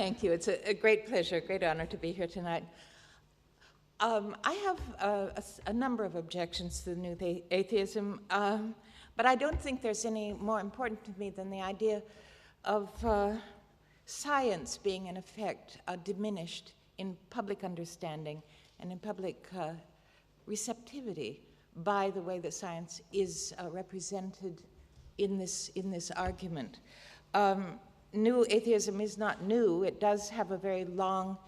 Thank you. It's a great pleasure, a great honor to be here tonight. I have a number of objections to the new atheism, but I don't think there's any more important to me than the idea of science being, in effect, diminished in public understanding and in public receptivity by the way that science is represented in this argument. New atheism is not new. It does have a very long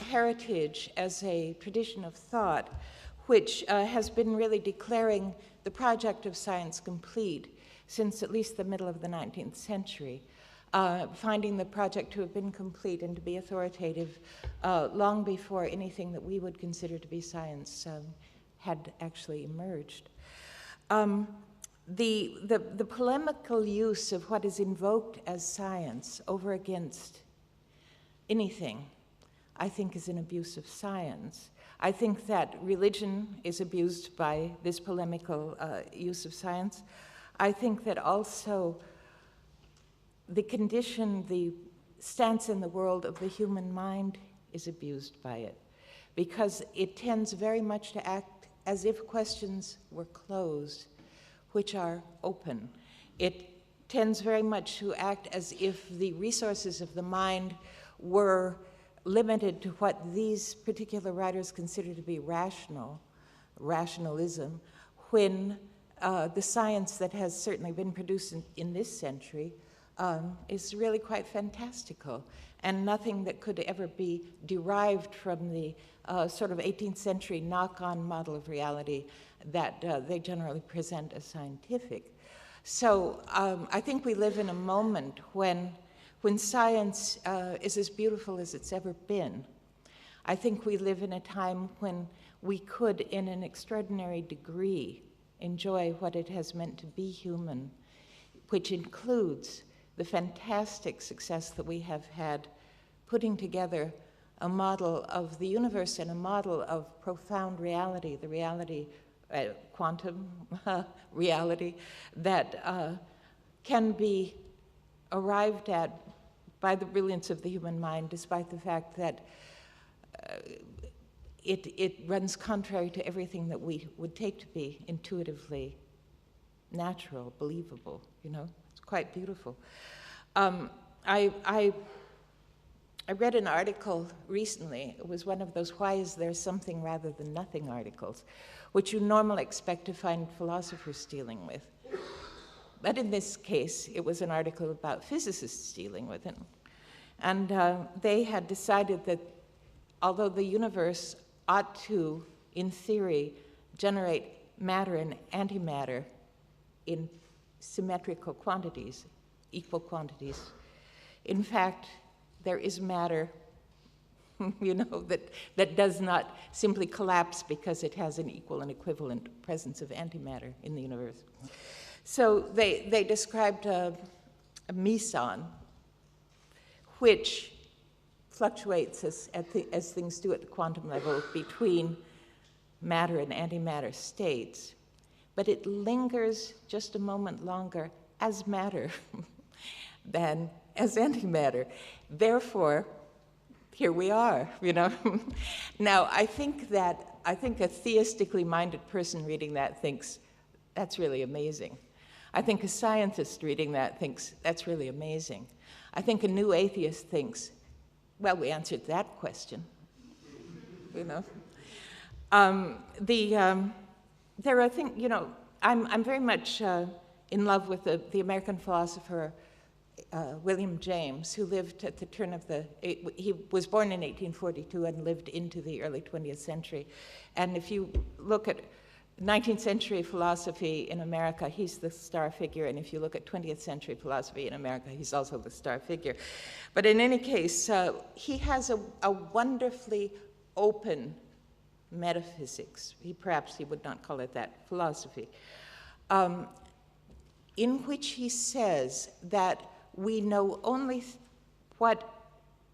heritage as a tradition of thought, which has been really declaring the project of science complete since at least the middle of the 19th century, finding the project to have been complete and to be authoritative long before anything that we would consider to be science had actually emerged. The polemical use of what is invoked as science over against anything, I think, is an abuse of science. I think that religion is abused by this polemical use of science. I think that also the condition, the stance in the world of the human mind is abused by it, because it tends very much to act as if questions were closed, which are open. It tends very much to act as if the resources of the mind were limited to what these particular writers consider to be rationalism, when the science that has certainly been produced in this century is really quite fantastical, and nothing that could ever be derived from the sort of 18th century knock-on model of reality that they generally present as scientific. So I think we live in a moment when science is as beautiful as it's ever been. I think we live in a time when we could, in an extraordinary degree, enjoy what it has meant to be human, which includes the fantastic success that we have had putting together a model of the universe and a model of profound reality, the reality, quantum reality, that can be arrived at by the brilliance of the human mind, despite the fact that it runs contrary to everything that we would take to be intuitively natural, believable, you know? It's quite beautiful. I read an article recently. It was one of those "why is there something rather than nothing" articles, which you normally expect to find philosophers dealing with. But in this case, it was an article about physicists dealing with it. And they had decided that although the universe ought to, in theory, generate matter and antimatter in symmetrical quantities, equal quantities, in fact, there is matter, you know, that does not simply collapse because it has an equal and equivalent presence of antimatter in the universe. So they described a meson, which fluctuates as things do at the quantum level between matter and antimatter states, but it lingers just a moment longer as matter than as antimatter. Therefore, here we are, you know. Now, I think a theistically minded person reading that thinks, that's really amazing. I think a scientist reading that thinks, that's really amazing. I think a new atheist thinks, well, we answered that question, you know. There are things, you know, I'm very much in love with the American philosopher William James, who lived at the turn of he was born in 1842 and lived into the early 20th century. And if you look at 19th century philosophy in America, he's the star figure, and if you look at 20th century philosophy in America, he's also the star figure. But in any case, he has a wonderfully open metaphysics. Perhaps he would not call it that, philosophy, in which he says that we know only what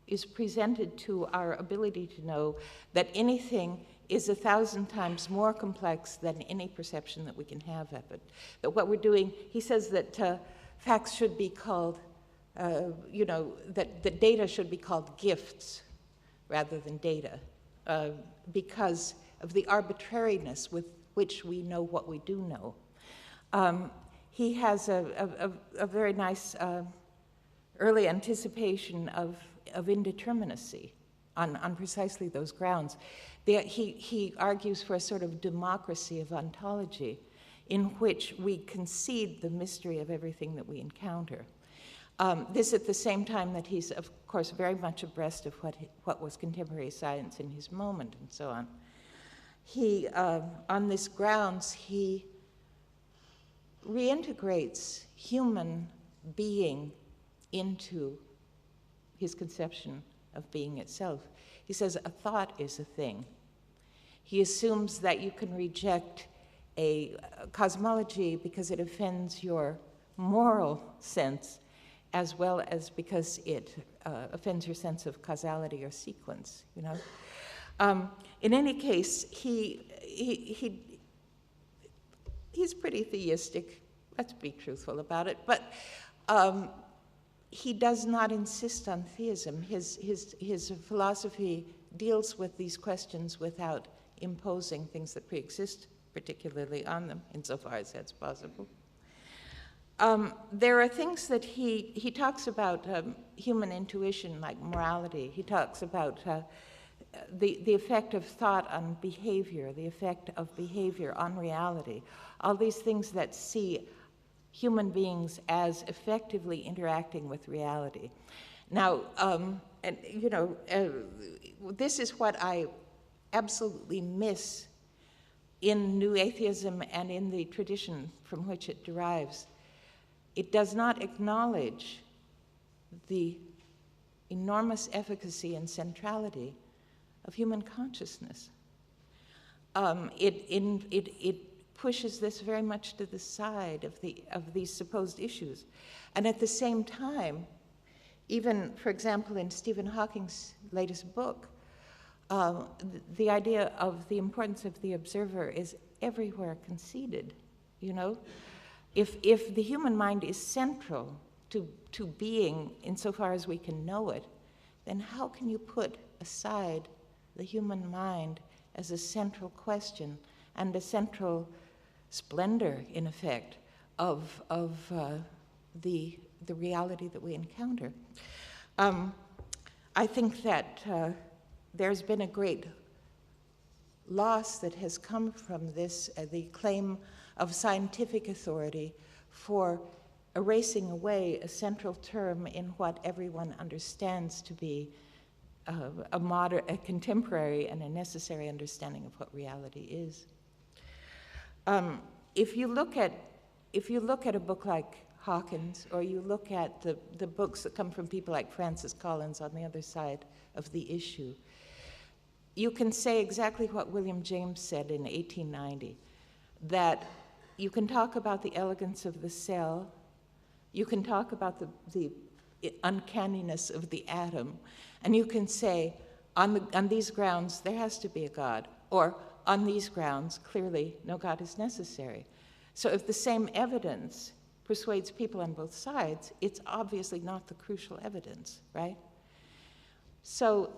is presented to our ability to know, that anything is 1,000 times more complex than any perception that we can have of it. That what we're doing, he says that facts should be called you know, that data should be called gifts rather than data, because of the arbitrariness with which we know what we do know. He has a very nice early anticipation of indeterminacy on precisely those grounds. He argues for a sort of democracy of ontology in which we concede the mystery of everything that we encounter. This at the same time that he's, of course, very much abreast of what was contemporary science in his moment and so on. He, on this grounds, he reintegrates human being into his conception of being itself. He says a thought is a thing. He assumes that you can reject a cosmology because it offends your moral sense, as well as because it offends your sense of causality or sequence, you know. In any case, he's pretty theistic, let's be truthful about it, but he does not insist on theism. His philosophy deals with these questions without imposing things that pre-exist particularly on them, insofar as that's possible. There are things that he talks about human intuition, like morality. He talks about the effect of thought on behavior, the effect of behavior on reality, all these things that see human beings as effectively interacting with reality. Now, and, you know, this is what I absolutely miss in New Atheism and in the tradition from which it derives. It does not acknowledge the enormous efficacy and centrality of human consciousness. It pushes this very much to the side of these supposed issues. And at the same time, even, for example, in Stephen Hawking's latest book, the idea of the importance of the observer is everywhere conceded, you know? If the human mind is central to being insofar as we can know it, then how can you put aside the human mind as a central question and a central splendor, in effect, of the reality that we encounter? I think that there's been a great loss that has come from this, the claim of scientific authority for erasing away a central term in what everyone understands to be a contemporary and a necessary understanding of what reality is. If you look at a book like Hawkins, or you look at the books that come from people like Francis Collins on the other side of the issue, you can say exactly what William James said in 1890, that you can talk about the elegance of the cell, you can talk about the uncanniness of the atom, and you can say, on these grounds, there has to be a God, or on these grounds, clearly, no God is necessary. So if the same evidence persuades people on both sides, it's obviously not the crucial evidence, right? So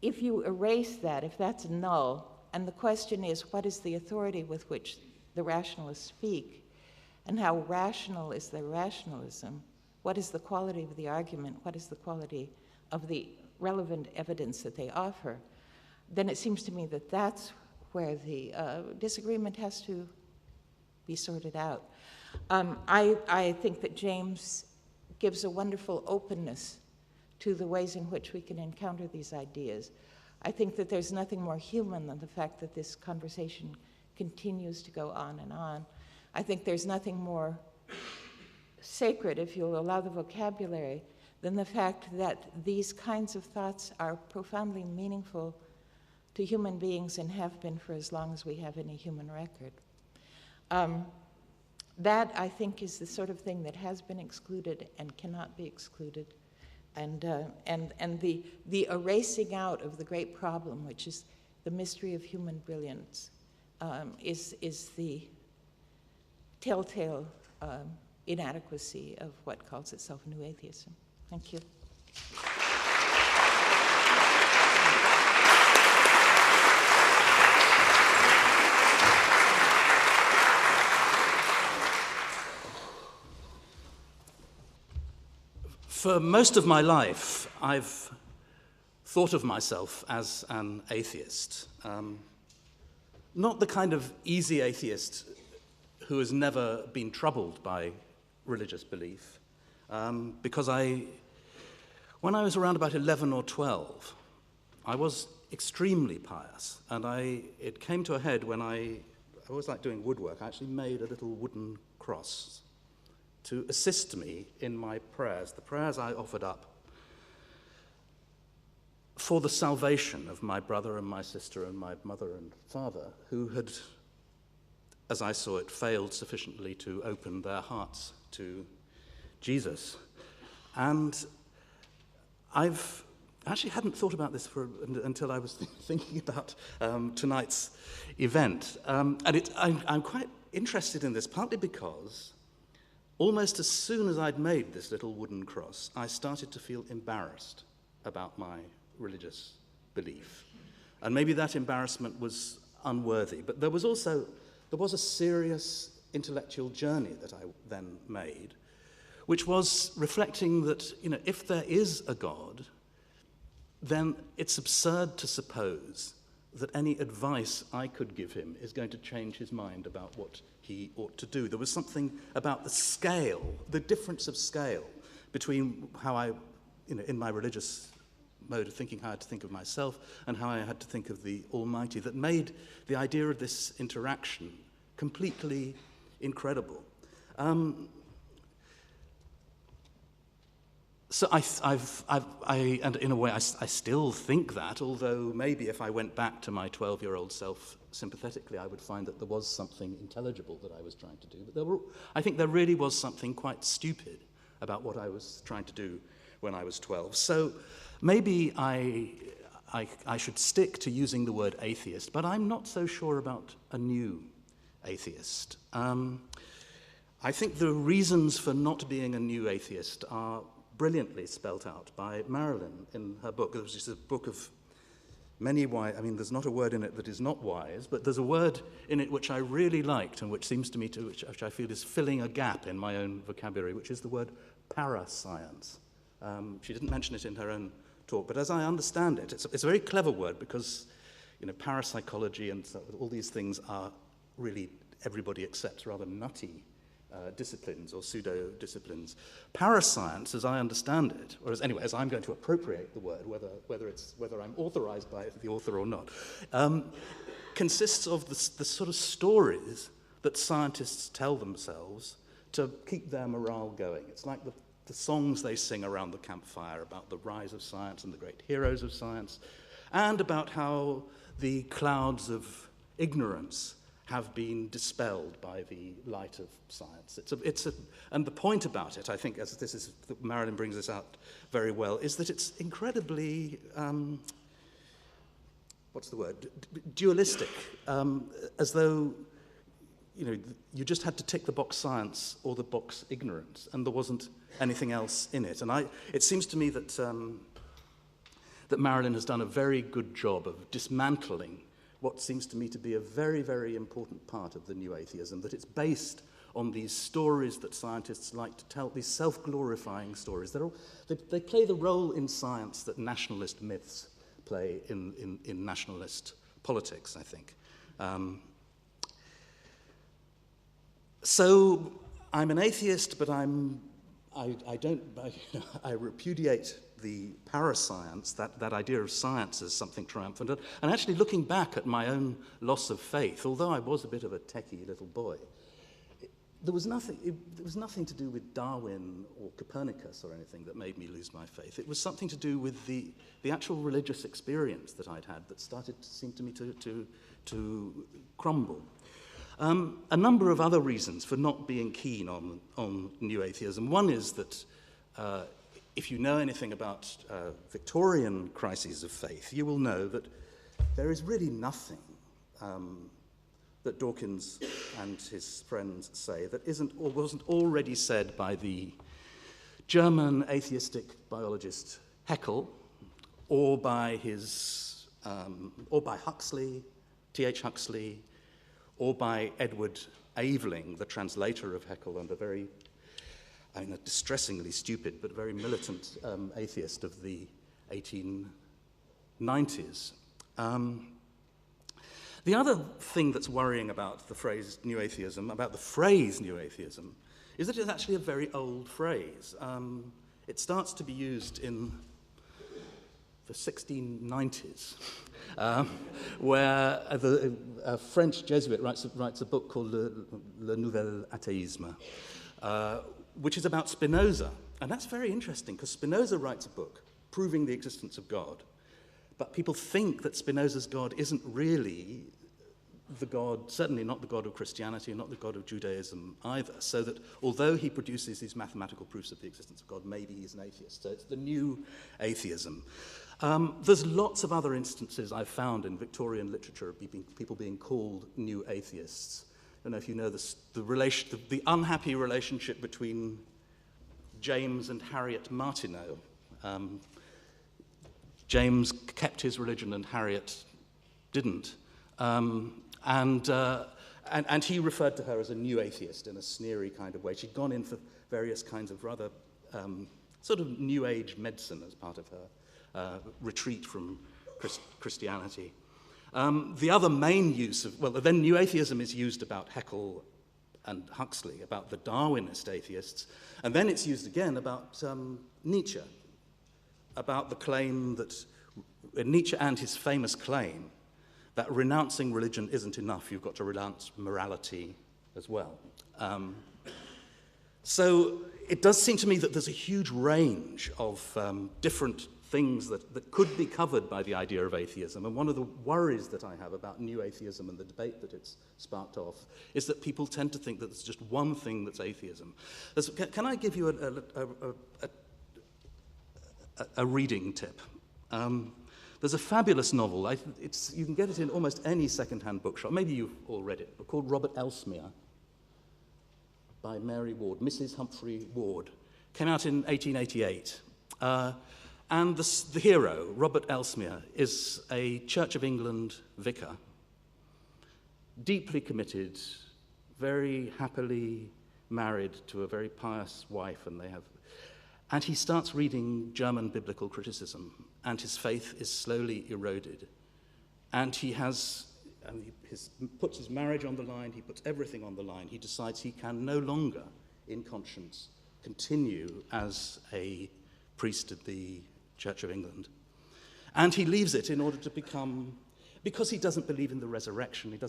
if you erase that, if that's null, and the question is, what is the authority with which the rationalists speak, and how rational is their rationalism? What is the quality of the argument? What is the quality of the relevant evidence that they offer? Then it seems to me that that's where the disagreement has to be sorted out. I think that James gives a wonderful openness to the ways in which we can encounter these ideas. I think that there's nothing more human than the fact that this conversation continues to go on and on. I think there's nothing more sacred, if you'll allow the vocabulary, than the fact that these kinds of thoughts are profoundly meaningful to human beings and have been for as long as we have any human record. That, I think, is the sort of thing that has been excluded and cannot be excluded. And the erasing out of the great problem, which is the mystery of human brilliance, is the telltale inadequacy of what calls itself New Atheism. Thank you. For most of my life, I've thought of myself as an atheist. Not the kind of easy atheist who has never been troubled by religious belief, because when I was around about 11 or 12, I was extremely pious, and it came to a head when I always liked doing woodwork. I actually made a little wooden cross to assist me in my prayers, the prayers I offered up for the salvation of my brother and my sister and my mother and father, who had, as I saw it, failed sufficiently to open their hearts to Jesus. And I've actually hadn't thought about this until I was thinking about tonight's event. I'm quite interested in this, partly because almost as soon as I'd made this little wooden cross, I started to feel embarrassed about my religious belief. And maybe that embarrassment was unworthy, but there was a serious intellectual journey that I then made, which was reflecting that, if there is a God, then it's absurd to suppose that any advice I could give him is going to change his mind about what he ought to do. There was something about the scale, the difference of scale between how I, in my religious mode of thinking, how I had to think of myself and how I had to think of the Almighty, that made the idea of this interaction completely incredible. So and in a way, I still think that, although maybe if I went back to my 12-year-old self sympathetically, I would find that there was something intelligible that I was trying to do. But I think there really was something quite stupid about what I was trying to do when I was 12. So maybe I should stick to using the word atheist, but I'm not so sure about a new atheist. I think the reasons for not being a new atheist are brilliantly spelt out by Marilynne in her book. It was just a book of many wise. I mean, there's not a word in it that is not wise, but there's a word in it which I really liked and which seems to me which I feel is filling a gap in my own vocabulary, which is the word parascience. She didn't mention it in her own talk, but as I understand it, it's a very clever word because, parapsychology and all these things are really, everybody accepts, rather nutty disciplines or pseudo-disciplines. Parascience, as I understand it, or as I'm going to appropriate the word, whether I'm authorized by the author or not, consists of the sort of stories that scientists tell themselves to keep their morale going. It's like the songs they sing around the campfire about the rise of science and the great heroes of science, and about how the clouds of ignorance have been dispelled by the light of science. And the point about it, I think, as Marilynne brings this out very well, is that it's incredibly, dualistic, as though, you just had to tick the box science or the box ignorance, and there wasn't anything else in it. And it seems to me that Marilynne has done a very good job of dismantling what seems to me to be a very, very important part of the new atheism, that it's based on these stories that scientists like to tell, these self-glorifying stories. They play the role in science that nationalist myths play in nationalist politics, I think. So I'm an atheist, but I repudiate the parascience, that idea of science as something triumphant. And actually looking back at my own loss of faith, although I was a bit of a techie little boy, there was nothing to do with Darwin or Copernicus or anything that made me lose my faith. It was something to do with the actual religious experience that I'd had that started to seem to me to crumble. A number of other reasons for not being keen on new atheism. One is that if you know anything about Victorian crises of faith, you will know that there is really nothing that Dawkins and his friends say that isn't or wasn't already said by the German atheistic biologist Haeckel, or by Huxley, T.H. Huxley, or by Edward Aveling, the translator of Haeckel, and a distressingly stupid but very militant atheist of the 1890s. The other thing that's worrying about the phrase New Atheism, is that it's actually a very old phrase. It starts to be used in the 1690s, where a French Jesuit writes a book called Le Nouvel Atheisme, which is about Spinoza. And that's very interesting, because Spinoza writes a book proving the existence of God. But people think that Spinoza's God isn't really the God, certainly not the God of Christianity, and not the God of Judaism either. So that although he produces these mathematical proofs of the existence of God, maybe he's an atheist. So it's the new atheism. There's lots of other instances I've found in Victorian literature of people being called new atheists. I don't know if you know the unhappy relationship between James and Harriet Martineau. James kept his religion and Harriet didn't. And he referred to her as a new atheist in a sneery kind of way. She'd gone in for various kinds of rather sort of New Age medicine as part of her retreat from Christianity. The other main use of, then New Atheism is used about Haeckel and Huxley, about the Darwinist atheists, and then it's used again about Nietzsche, about the claim that, Nietzsche and his famous claim that renouncing religion isn't enough, you've got to renounce morality as well. So it does seem to me that there's a huge range of different things that could be covered by the idea of atheism. And one of the worries that I have about new atheism and the debate that it's sparked off is that people tend to think that there's just one thing that's atheism. Can I give you a reading tip? There's a fabulous novel. You can get it in almost any second-hand bookshop. Maybe you've all read it, called Robert Elsmere by Mary Ward, Mrs. Humphrey Ward. Came out in 1888. And the hero, Robert Elsmere, is a Church of England vicar, deeply committed, very happily married to a very pious wife, and he starts reading German biblical criticism, and his faith is slowly eroded. And he puts his marriage on the line, he puts everything on the line. He decides he can no longer, in conscience, continue as a priest of the Church of England. And he leaves it in order to because he doesn't believe in the resurrection,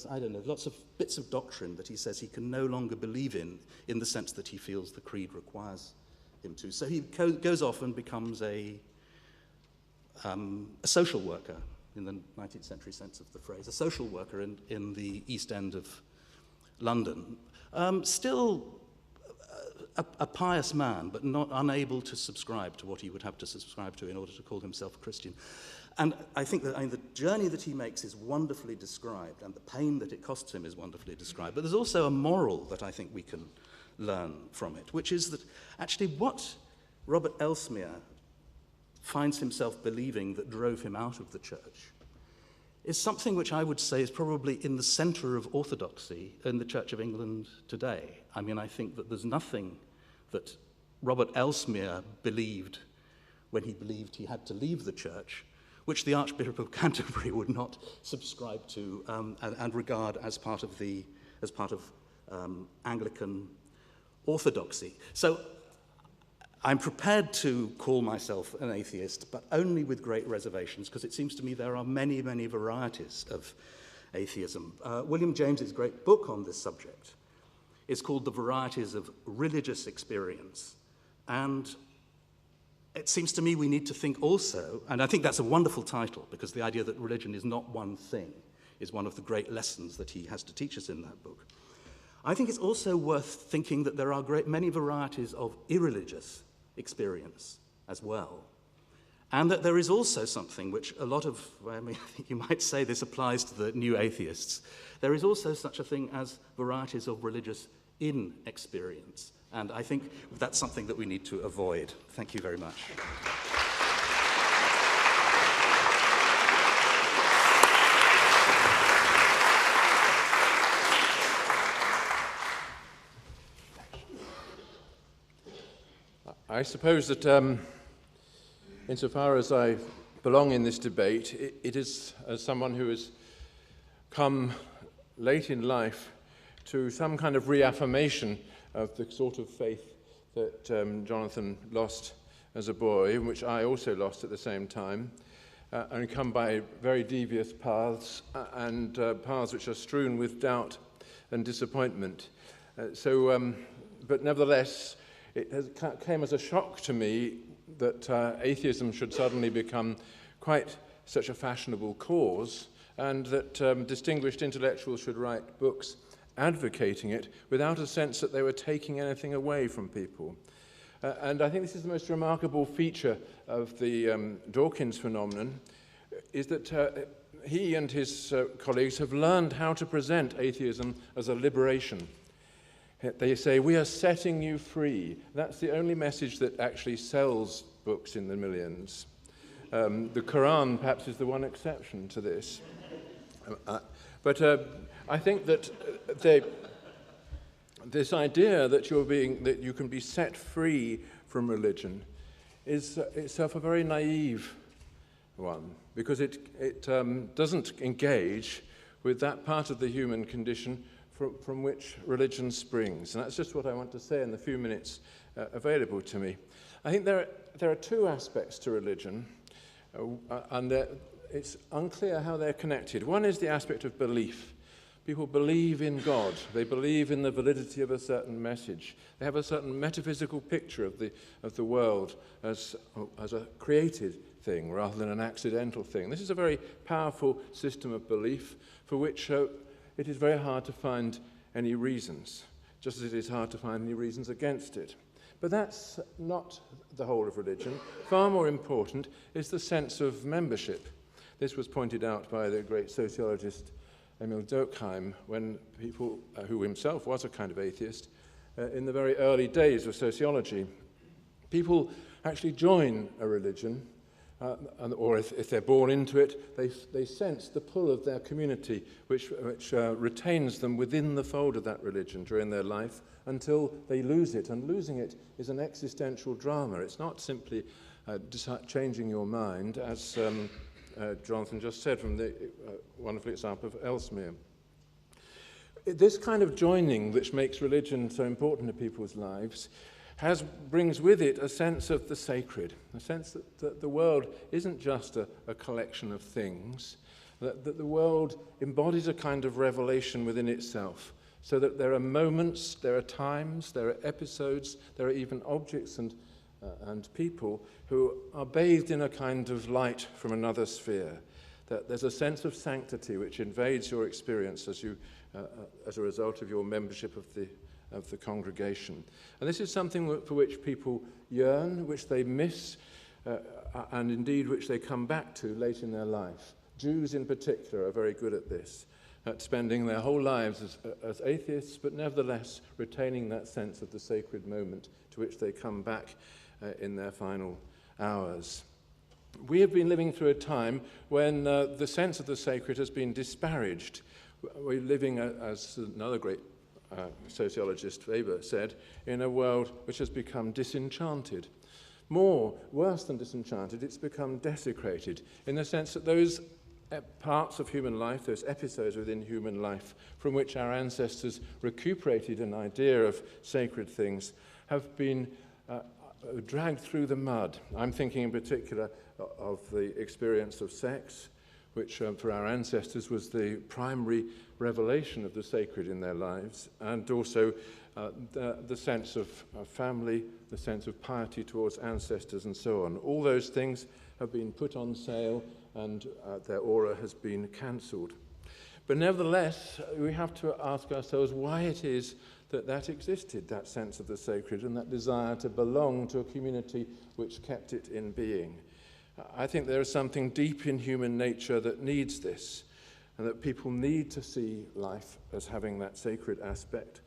lots of bits of doctrine that he says he can no longer believe in the sense that he feels the creed requires him to. So he goes off and becomes a social worker, in the 19th century sense of the phrase, a social worker in the East End of London. Still a pious man, but not unable to subscribe to what he would have to subscribe to in order to call himself a Christian. And I think that the journey that he makes is wonderfully described, and the pain that it costs him is wonderfully described. But there's also a moral that I think we can learn from it, which is that actually what Robert Elsmere finds himself believing that drove him out of the church is something which I would say is probably in the center of orthodoxy in the Church of England today. I mean, I think that there's nothing that Robert Elsmere believed when he believed he had to leave the church, which the Archbishop of Canterbury would not subscribe to and regard as part of Anglican orthodoxy. So I'm prepared to call myself an atheist, but only with great reservations, because it seems to me there are many, many varieties of atheism. William James's great book on this subject is called The Varieties of Religious Experience. And it seems to me we need to think also, and I think that's a wonderful title, because the idea that religion is not one thing is one of the great lessons that he has to teach us in that book. I think it's also worth thinking that there are many varieties of irreligious experience as well. And that there is also something which a lot of, I mean, you might say this applies to the new atheists, there is also such a thing as varieties of religious inexperience. And I think that's something that we need to avoid. Thank you very much. I suppose that insofar as I belong in this debate, it is as someone who has come late in life to some kind of reaffirmation of the sort of faith that Jonathan lost as a boy, which I also lost at the same time, and come by very devious paths, and paths which are strewn with doubt and disappointment. But nevertheless, came as a shock to me that atheism should suddenly become quite such a fashionable cause, and that distinguished intellectuals should write books advocating it without a sense that they were taking anything away from people. And I think this is the most remarkable feature of the Dawkins phenomenon, is that he and his colleagues have learned how to present atheism as a liberation. They say, we are setting you free. That's the only message that actually sells books in the millions. The Quran, perhaps, is the one exception to this. But I think that this idea that you can be set free from religion is itself a very naive one, because it doesn't engage with that part of the human condition from which religion springs. And that's just what I want to say in the few minutes available to me. I think there are two aspects to religion, and it's unclear how they're connected. One is the aspect of belief. People believe in God. They believe in the validity of a certain message. They have a certain metaphysical picture of the world as a created thing rather than an accidental thing. This is a very powerful system of belief for which it is very hard to find any reasons, just as it is hard to find any reasons against it. But that's not the whole of religion. Far more important is the sense of membership. This was pointed out by the great sociologist Emil Durkheim when people, who himself was a kind of atheist, in the very early days of sociology, people actually join a religion, or if they're born into it, they sense the pull of their community, which retains them within the fold of that religion during their life until they lose it. And losing it is an existential drama. It's not simply changing your mind, as Jonathan just said from the wonderful example of Ellesmere. This kind of joining, which makes religion so important to people's lives, brings with it a sense of the sacred, a sense that the world isn't just a collection of things, that the world embodies a kind of revelation within itself, so that there are moments, there are times, there are episodes, there are even objects and people who are bathed in a kind of light from another sphere. That there's a sense of sanctity which invades your experience as a result of your membership of the congregation. And this is something for which people yearn, which they miss, and indeed which they come back to late in their life. Jews in particular are very good at this, at spending their whole lives as atheists, but nevertheless retaining that sense of the sacred moment to which they come back in their final hours. We have been living through a time when the sense of the sacred has been disparaged. We're living, as another great sociologist Weber said, in a world which has become disenchanted. Worse than disenchanted, it's become desecrated, in the sense that those parts of human life, those episodes within human life from which our ancestors recuperated an idea of sacred things, have been dragged through the mud. I'm thinking in particular of the experience of sex, which for our ancestors was the primary revelation of the sacred in their lives, and also the sense of family, the sense of piety towards ancestors, and so on. All those things have been put on sale, and their aura has been cancelled. But nevertheless, we have to ask ourselves why it is that existed, that sense of the sacred and that desire to belong to a community which kept it in being. I think there is something deep in human nature that needs this, and that people need to see life as having that sacred aspect,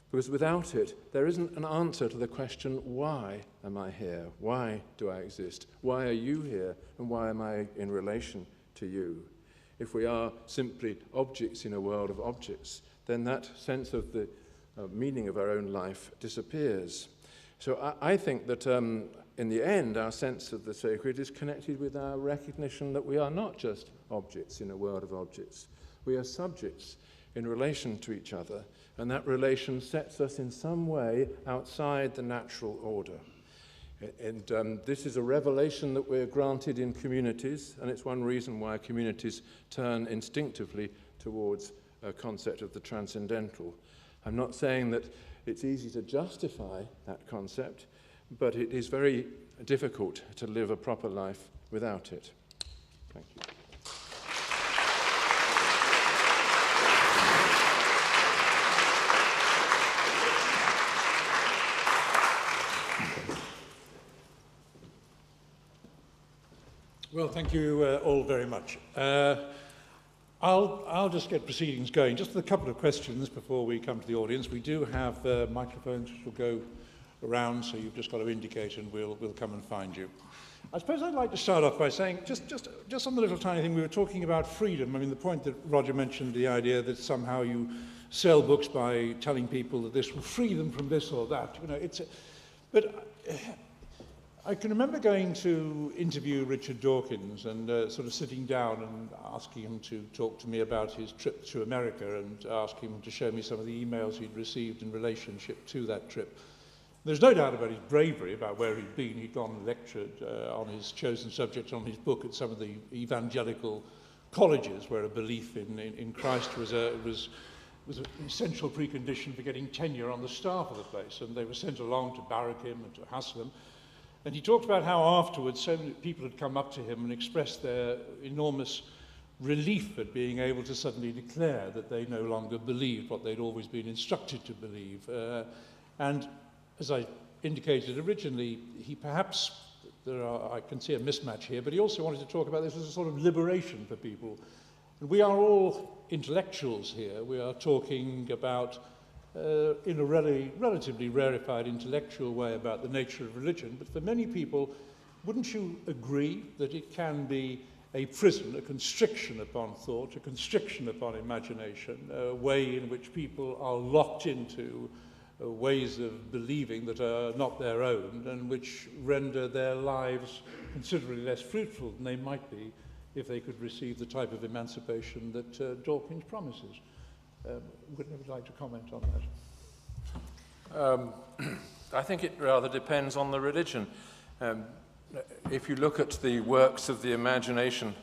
because without it, there isn't an answer to the question, why am I here? Why do I exist? Why are you here? And why am I in relation to you? If we are simply objects in a world of objects, then that sense of the meaning of our own life disappears. So I think that in the end, our sense of the sacred is connected with our recognition that we are not just objects in a world of objects. We are subjects in relation to each other, and that relation sets us in some way outside the natural order. And this is a revelation that we're granted in communities, and it's one reason why communities turn instinctively towards a concept of the transcendental. I'm not saying that it's easy to justify that concept, but it is very difficult to live a proper life without it. Thank you. Well, thank you all very much. I'll just get proceedings going. Just a couple of questions before we come to the audience. We do have microphones which will go around, so you've just got to indicate and we'll come and find you. I suppose I'd like to start off by saying, just on the little tiny thing, we were talking about freedom. I mean, the point that Roger mentioned, the idea that somehow you sell books by telling people that this will free them from this or that. You know, but I can remember going to interview Richard Dawkins and sort of sitting down and asking him to talk to me about his trip to America and asking him to show me some of the emails he'd received in relationship to that trip. There's no doubt about his bravery, about where he'd been. He'd gone and lectured on his chosen subject on his book at some of the evangelical colleges where a belief in Christ was an essential precondition for getting tenure on the staff of the place. And they were sent along to barrack him and to hassle him. And he talked about how afterwards so many people had come up to him and expressed their enormous relief at being able to suddenly declare that they no longer believed what they'd always been instructed to believe. And as I indicated originally, he perhaps, I can see a mismatch here, but he also wanted to talk about this as a sort of liberation for people. And we are all intellectuals here. We are talking about in a relatively rarefied intellectual way about the nature of religion, but for many people, wouldn't you agree that it can be a prison, a constriction upon thought, a constriction upon imagination, a way in which people are locked into ways of believing that are not their own and which render their lives considerably less fruitful than they might be if they could receive the type of emancipation that Dawkins promises? Would anybody like to comment on that? I think it rather depends on the religion. If you look at the works of the imagination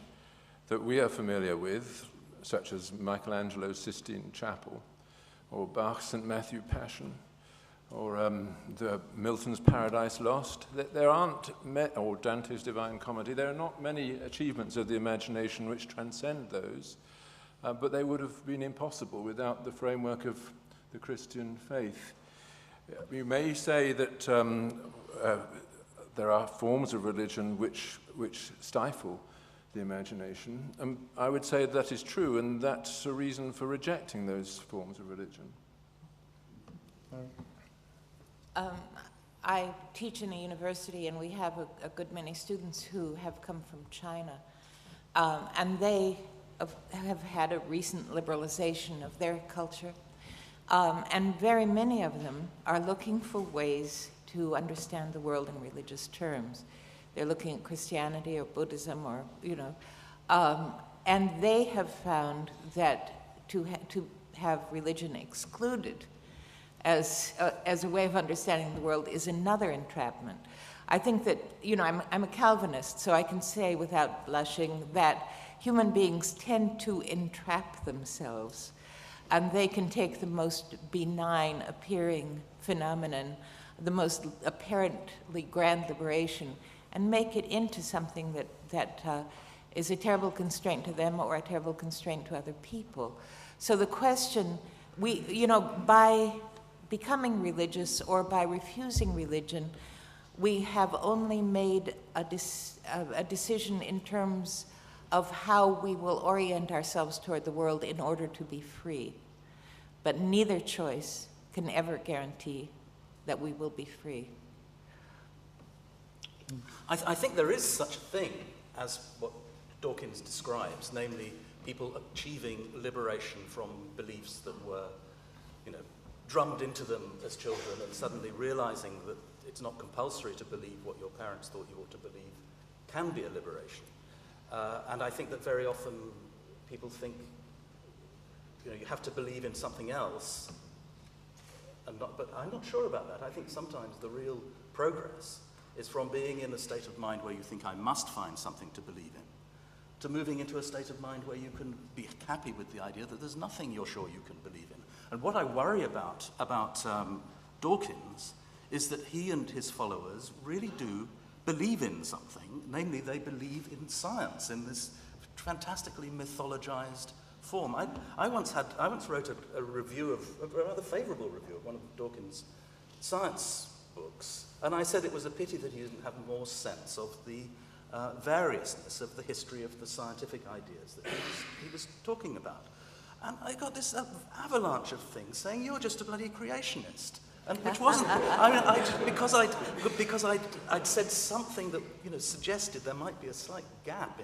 that we are familiar with, such as Michelangelo's Sistine Chapel, or Bach's St. Matthew Passion, or Milton's Paradise Lost, there aren't, or Dante's Divine Comedy, there are not many achievements of the imagination which transcend those. But they would have been impossible without the framework of the Christian faith. You may say that there are forms of religion which stifle the imagination. I would say that is true, and that's a reason for rejecting those forms of religion. I teach in a university, and we have a good many students who have come from China, and they have had a recent liberalization of their culture, and very many of them are looking for ways to understand the world in religious terms. They're looking at Christianity or Buddhism or, and they have found that to have religion excluded as a way of understanding the world is another entrapment. I think that, I'm a Calvinist, so I can say without blushing that human beings tend to entrap themselves, and they can take the most benign appearing phenomenon, the most apparently grand liberation, and make it into something that is a terrible constraint to them or a terrible constraint to other people. So the question, by becoming religious or by refusing religion, we have only made a decision in terms of how we will orient ourselves toward the world in order to be free. But neither choice can ever guarantee that we will be free. I think there is such a thing as what Dawkins describes, namely people achieving liberation from beliefs that were, drummed into them as children, and suddenly realizing that it's not compulsory to believe what your parents thought you ought to believe can be a liberation. And I think that very often people think, you have to believe in something else, but I'm not sure about that. I think sometimes the real progress is from being in a state of mind where you think I must find something to believe in, to moving into a state of mind where you can be happy with the idea that there's nothing you're sure you can believe in. And what I worry about Dawkins is that he and his followers really do believe in something, namely they believe in science in this fantastically mythologized form. I once wrote a review a rather favorable review of one of Dawkins' science books, and I said it was a pity that he didn't have more sense of the variousness of the history of the scientific ideas that he was talking about. And I got this avalanche of things saying, you're just a bloody creationist. And which wasn't, because I'd said something that suggested there might be a slight gap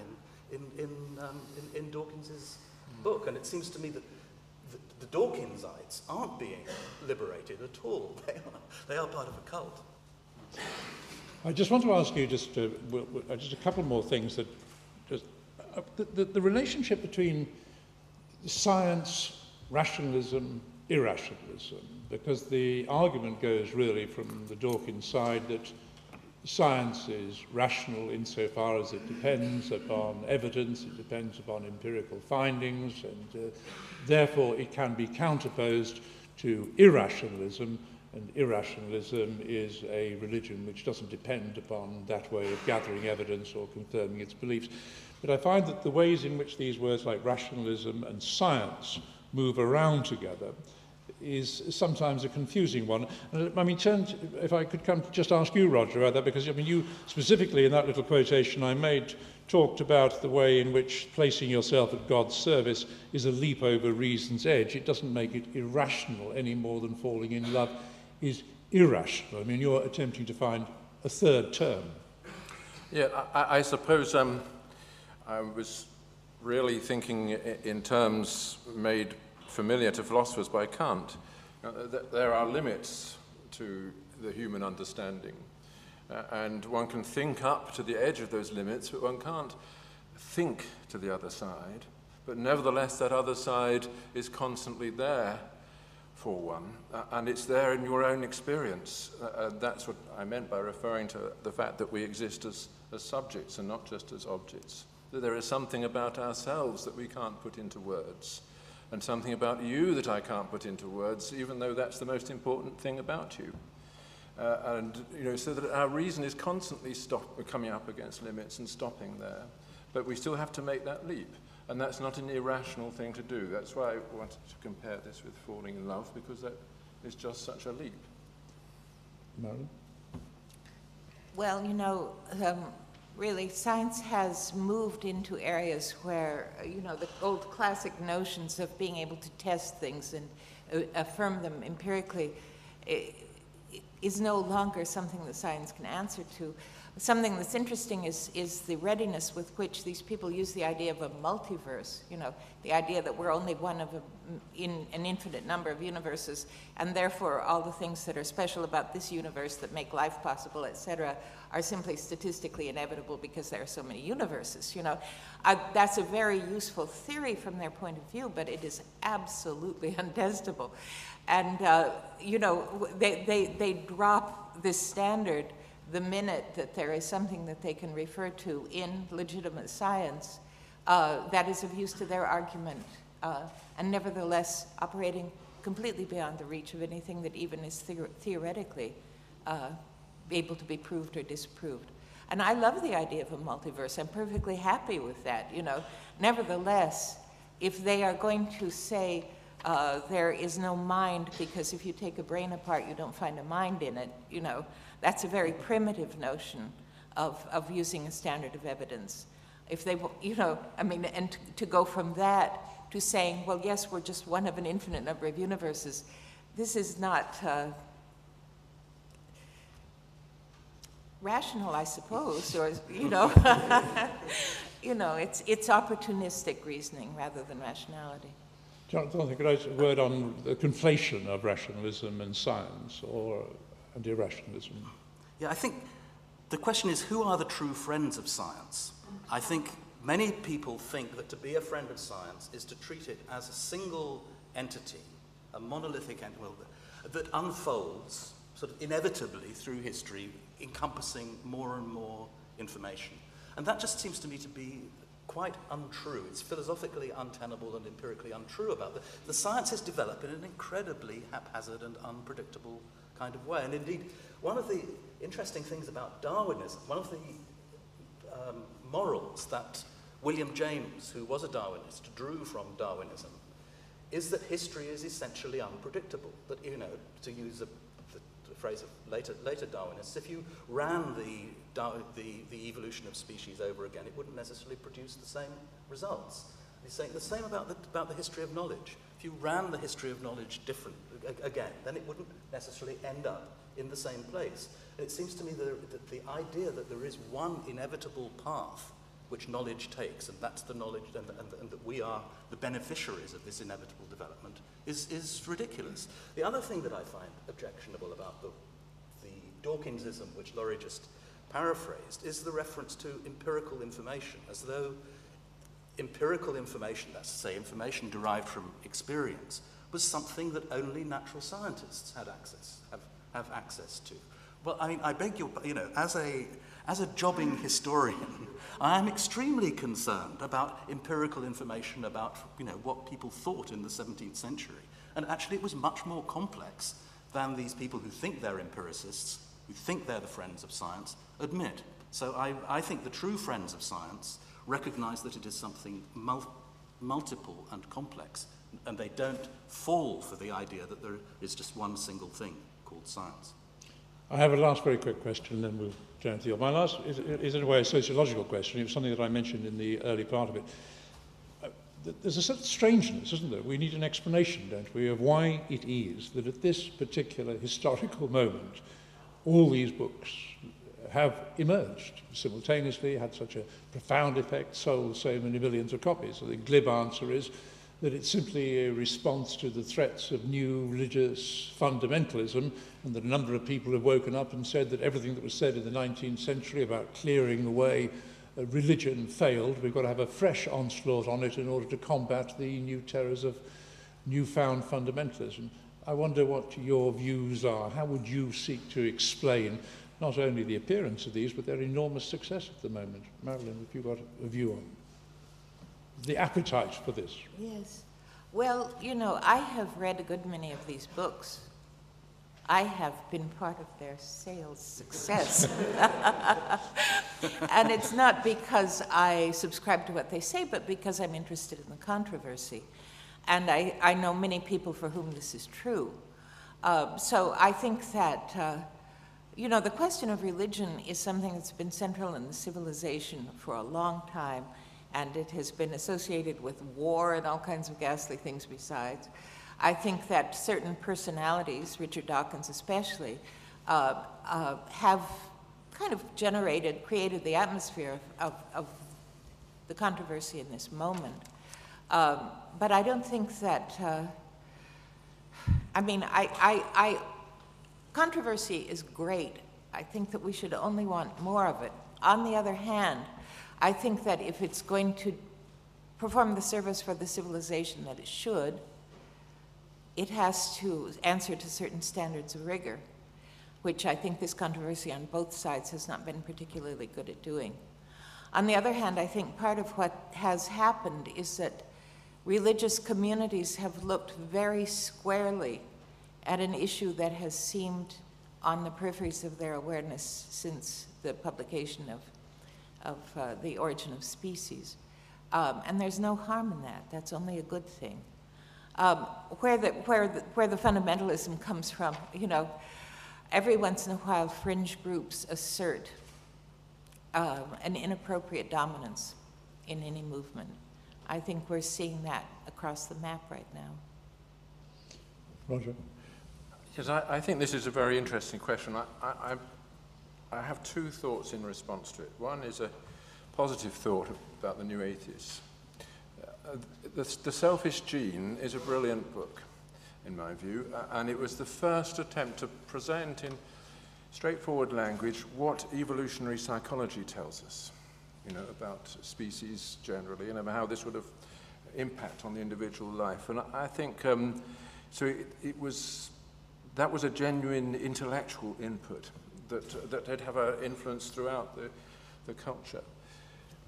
in Dawkins's book, and it seems to me that the Dawkinsites aren't being liberated at all. They are part of a cult. I just want to ask you just a couple more things that the relationship between science, rationalism, irrationalism, because the argument goes really from the Dawkins side that science is rational insofar as it depends upon evidence, it depends upon empirical findings, and therefore it can be counterposed to irrationalism, and irrationalism is a religion which doesn't depend upon that way of gathering evidence or confirming its beliefs. But I find that the ways in which these words like rationalism and science move around together is sometimes a confusing one. And if I could come just ask you, Roger, about that, because you specifically in that little quotation I made talked about the way in which placing yourself at God's service is a leap over reason's edge. It doesn't make it irrational any more than falling in love is irrational. You're attempting to find a third term. Yeah, I suppose I was really thinking in terms made familiar to philosophers by Kant. There are limits to the human understanding, and one can think up to the edge of those limits, but one can't think to the other side. But nevertheless, that other side is constantly there for one, and it's there in your own experience. That's what I meant by referring to the fact that we exist as subjects and not just as objects. That there is something about ourselves that we can't put into words, and something about you that I can't put into words, even though that's the most important thing about you. So that our reason is constantly coming up against limits and stopping there. But we still have to make that leap, and that's not an irrational thing to do. That's why I wanted to compare this with falling in love, because that is just such a leap. Marilynne? Well, really, science has moved into areas where, the old classic notions of being able to test things and affirm them empirically is no longer something that science can answer to. Something that's interesting is the readiness with which these people use the idea of a multiverse, the idea that we're only one of in an infinite number of universes, and therefore all the things that are special about this universe that make life possible, etc., are simply statistically inevitable because there are so many universes, That's a very useful theory from their point of view, but it is absolutely untestable. And, they drop this standard the minute that there is something that they can refer to in legitimate science that is of use to their argument, and nevertheless operating completely beyond the reach of anything that even is theoretically able to be proved or disproved. And I love the idea of a multiverse. I'm perfectly happy with that, Nevertheless, if they are going to say There is no mind, because if you take a brain apart, you don't find a mind in it. You know, that's a very primitive notion of using a standard of evidence. If they, you know, I mean, and to go from that to saying, well, yes, we're just one of an infinite number of universes, this is not rational, I suppose, or, you know, you know, it's opportunistic reasoning rather than rationality. Jonathan, could I say a word on the conflation of rationalism and science, and irrationalism? Yeah, I think the question is, who are the true friends of science? I think many people think that to be a friend of science is to treat it as a single entity, a monolithic entity, that unfolds sort of inevitably through history, encompassing more and more information. And that just seems to me to be quite untrue. It's philosophically untenable and empirically untrue about it. The science has developed in an incredibly haphazard and unpredictable kind of way. And indeed, one of the interesting things about Darwinism, one of the morals that William James, who was a Darwinist, drew from Darwinism, is that history is essentially unpredictable. That, you know, to use the phrase of later Darwinists, if you ran the evolution of species over again, it wouldn't necessarily produce the same results. He's saying the same about the history of knowledge. If you ran the history of knowledge different again, then it wouldn't necessarily end up in the same place. And it seems to me that the idea that there is one inevitable path which knowledge takes, and that's the knowledge, and that we are the beneficiaries of this inevitable development, is ridiculous. The other thing that I find objectionable about the Dawkinsism, which Laurie just paraphrased, is the reference to empirical information, as though empirical information, that's to say information derived from experience, was something that only natural scientists have access to. Well, I mean, I beg your, you know, as a jobbing historian, I am extremely concerned about empirical information about, you know, what people thought in the 17th century. And actually it was much more complex than these people who think they're empiricists, who think they're the friends of science, admit. So I think the true friends of science recognize that it is something multiple and complex, and they don't fall for the idea that there is just one single thing called science. I have a last very quick question, and then we'll turn to you. My last is in a way a sociological question. It was something that I mentioned in the early part of it. There's a certain strangeness, isn't there? We need an explanation, don't we, of why it is that at this particular historical moment, all these books have emerged simultaneously, had such a profound effect, sold so many millions of copies. So the glib answer is that it's simply a response to the threats of new religious fundamentalism, and that a number of people have woken up and said that everything that was said in the 19th century about clearing away religion failed. We've got to have a fresh onslaught on it in order to combat the new terrors of newfound fundamentalism. I wonder what your views are. How would you seek to explain not only the appearance of these, but their enormous success at the moment? Marilynne, have you got a view on the appetite for this? Yes. Well, you know, I have read a good many of these books. I have been part of their sales success. And it's not because I subscribe to what they say, but because I'm interested in the controversy. And I know many people for whom this is true. So I think that, you know, the question of religion is something that's been central in the civilization for a long time, and it has been associated with war and all kinds of ghastly things besides. I think that certain personalities, Richard Dawkins especially, have kind of created the atmosphere of the controversy in this moment. But I don't think that, I mean, controversy is great. I think that we should only want more of it. On the other hand, I think that if it's going to perform the service for the civilization that it should, it has to answer to certain standards of rigor, which I think this controversy on both sides has not been particularly good at doing. On the other hand, I think part of what has happened is that religious communities have looked very squarely at an issue that has seemed on the peripheries of their awareness since the publication of The Origin of Species. And there's no harm in that. That's only a good thing. Where the fundamentalism comes from, you know, every once in a while fringe groups assert an inappropriate dominance in any movement. I think we're seeing that across the map right now. Roger. Yes, I think this is a very interesting question. I have two thoughts in response to it. One is a positive thought about the new atheists. The Selfish Gene is a brilliant book, in my view, and it was the first attempt to present in straightforward language what evolutionary psychology tells us, you know, about species generally, and about how this would have impact on the individual life. And I think that was a genuine intellectual input that did have an influence throughout the culture.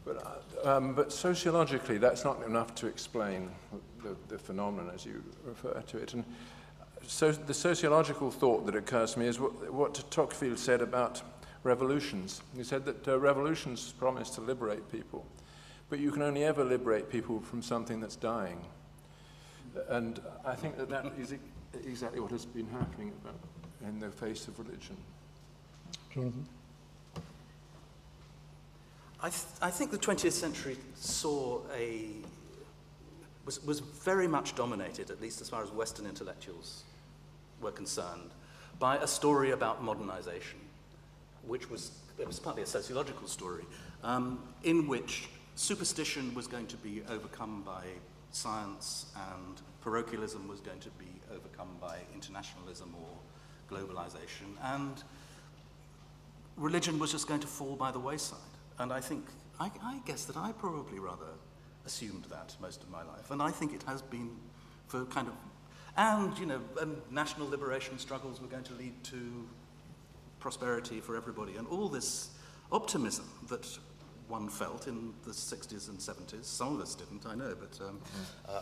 But sociologically, that's not enough to explain the phenomenon as you refer to it. And so the sociological thought that occurs to me is what Tocqueville said about revolutions. He said that revolutions promise to liberate people, but you can only ever liberate people from something that's dying. And I think that is exactly what has been happening in the face of religion. Jonathan? I think the 20th century was very much dominated, at least as far as Western intellectuals were concerned, by a story about modernization, it was partly a sociological story, in which superstition was going to be overcome by science and parochialism was going to be overcome by internationalism or globalization, and religion was just going to fall by the wayside. And I guess that I probably rather assumed that most of my life. And I think it has been for kind of, and, you know, national liberation struggles were going to lead to prosperity for everybody. And all this optimism that one felt in the 60s and 70s, some of us didn't, I know, but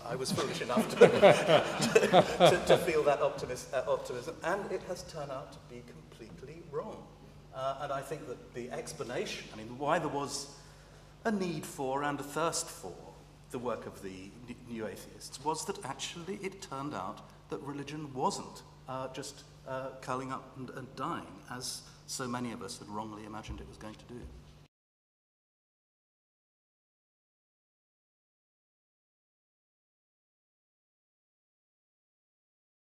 I was foolish enough to feel that optimism. And it has turned out to be completely wrong. And I think that the explanation, I mean, why there was a need for and a thirst for the work of the new atheists was that actually it turned out that religion wasn't just curling up and dying, as so many of us had wrongly imagined it was going to do.